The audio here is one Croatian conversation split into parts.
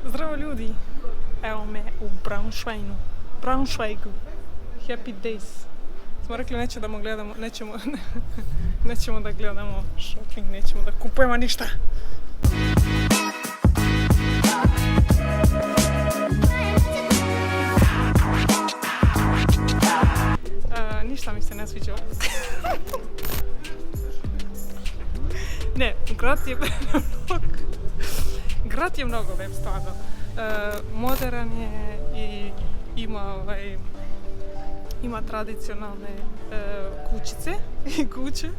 Zdravo ljudi, evo me u Braunschweigu. Happy Days. Smo rekli nećemo da gledamo shopping, nećemo da kupujemo ništa. Ništa mi se ne sviđa. Ne, grad je mnogo lep stvarno. Modern je i ima tradicionalne kućice i kuće.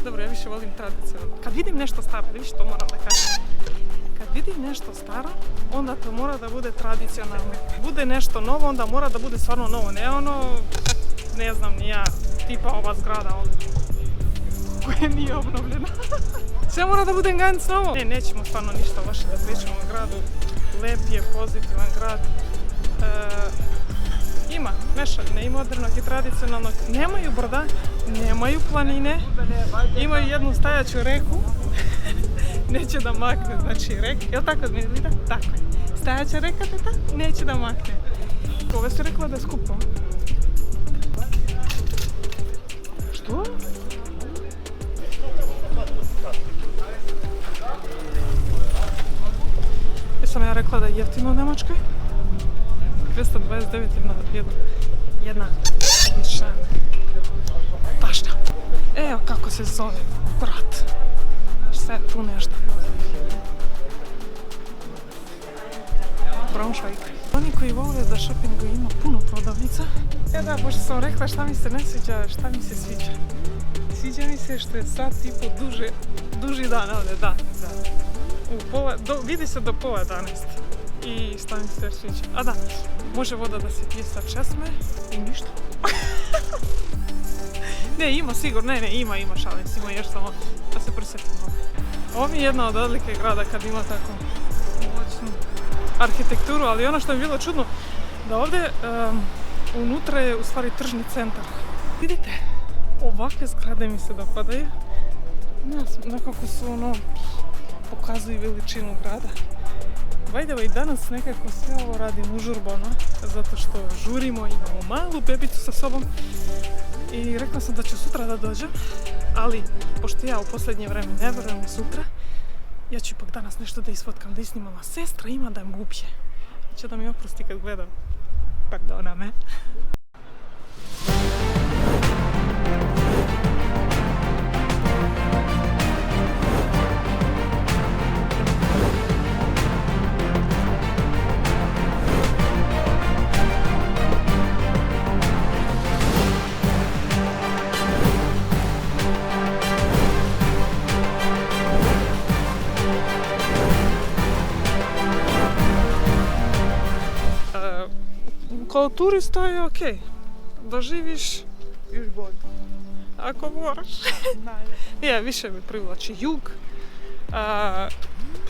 Dobro, ja više volim tradicionalno. Kad vidim nešto staro, vidiš, to moram da kažem. Kad vidim nešto staro, onda to mora da bude tradicionalno. Bude nešto novo, onda mora da bude stvarno novo. Ne ono, ne znam ni ja, tipa ova zgrada ovdje koja nije obnovljena. Sve mora da bude ganz novo. Ne, nećemo stvarno ništa loše da pričamo o gradu. Lep je, pozitivan grad. Ima mešavine i modernog i tradicionalnog. Nemaju brda, nemaju planine. Imaju jednu stajaću reku. Neće da makne, znači reka. Jel' tako mi izgleda? Tako je. Stajaća reka, teta, neće da makne. Ove si rekla da je skupo. Što? Sam ja rekla da je jeftino u Njemačkoj. 229 jedna tašta. Evo kako se zove grad. Sve tu nešto. Braunschweig. Oni koji vole da shoppingu ima puno prodavnica. Da, pošto sam rekla šta mi se ne sviđa, šta mi se sviđa. Sviđa mi se što je sat i po duži dan ovdje, da. Vidi se do pola 11 i šta mi se sviđa. A da, može voda da se pije sa česme i ništa. Ne, ima sigurno, ima šalim se, ima još samo da se prisjetimo. Ovo mi je jedna od odlike grada kad ima tako moćnu arhitekturu, ali ono što mi je bilo čudno, da ovdje unutra je u stvari tržni centar. Vidite, ovakve zgrade mi se dopadaju. Nekako su pokazuju veličinu grada. By the way, danas nekako sve ovo radim užurbano, zato što žurimo, imamo malu bebicu sa sobom i rekla sam da ću sutra da dođem, ali pošto ja u posljednje vreme ne verujem sutra, ja ću ipak danas nešto da isfotkam, da isnimala. Sestra ima da me ubije. Će da mi oprosti kad gledam. Pardona me. Kao turista je okej, da živiš još bolje, ako moraš. Je, više mi privlači jug,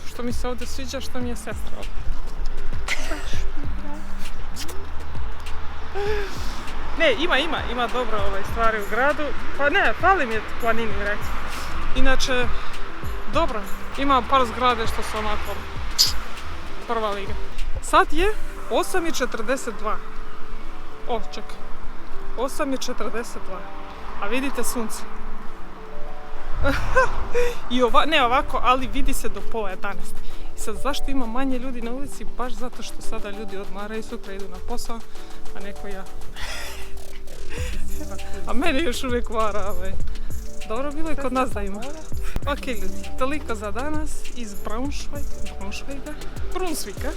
što mi se ovdje sviđa, što mi je sestra ovdje. Ne, ima dobro stvari u gradu, pa ne, fali mi je planini reći. Inače, dobro, ima par zgrade što su onako prva liga. Sad je 8:42. O, čekaj. 8:42. A vidite sunce. Ne ovako, ali vidi se do pola 11. I sad zašto ima manje ljudi na ulici? Baš zato što sada ljudi odmaraju, sutra idu na posao, a neko ja. A mene još uvijek vara. Dobro, bilo je kod nas da ima. Ok ljudi, toliko za danas iz Braunschweiga. Brunsvika.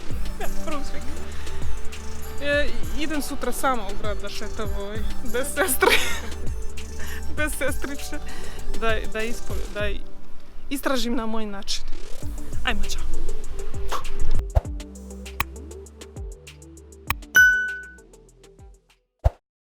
Idem sutra sama u grad da šetam bez sestriče, da istražim na moj način. Ajmo, čao.